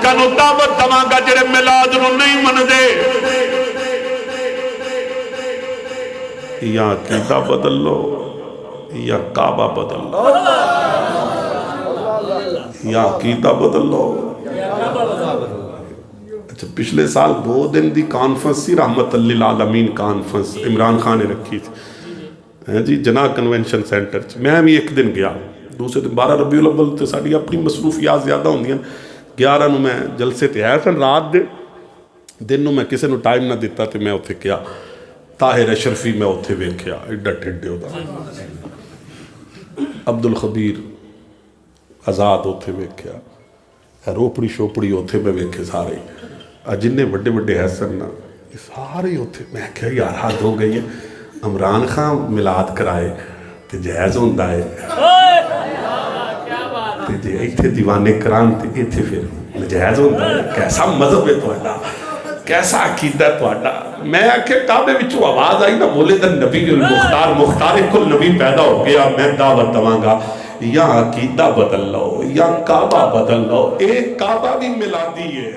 لوکاں نوں دعوت دواں گا جڑے میلاد نوں نہیں مندے یا عقیدہ بدل لو یا کعبہ بدل لو یا عقیدہ بدل لو اچھا پچھلے سال 2 دن دی کانفرنس سی رحمت للعالمین کانفرنس عمران خان نے رکھی تھی جی جناح کنونشن سینٹر میں بھی ایک دن گیا دوسرے دن 12 ربیع الاول تے ساڈی اپنی مصروفیات زیادہ ہوندیاں 11 نوں میں جلسے تے آیا سن رات دے دن نوں میں کسے نوں ٹائم نہ دیتا تے میں اوتھے گیا طاہر اشرفی میں اوتھے ویکھیا ایڈا ٹھڈے ہوتا عبد الخبیر آزاد اوتھے ویکھیا روپڑی شوپڑی اوتھے میں ویکھے سارے جننے بڑے بڑے حسن نا سارے اوتھے میں کہا یار حد ہو گئی ہے عمران خان ملاد کرائے تے جائز ہوندہ ہے تے جے ایتھے دیوانے کران تے ایتھے پھر نجائز ہوندہ ہے کیسا مذہب ہے توڑا کیسا عقیدہ ہے توڑا میں آکھے کعبے وچوں آواز آئی نا مولد النبی المختار مختار کل نبی پیدا ہو گیا میں دعوت دواں گا یا عقیدہ بدل لو یا کعبہ بدل لو ایک کعبہ بھی ملا دی ہے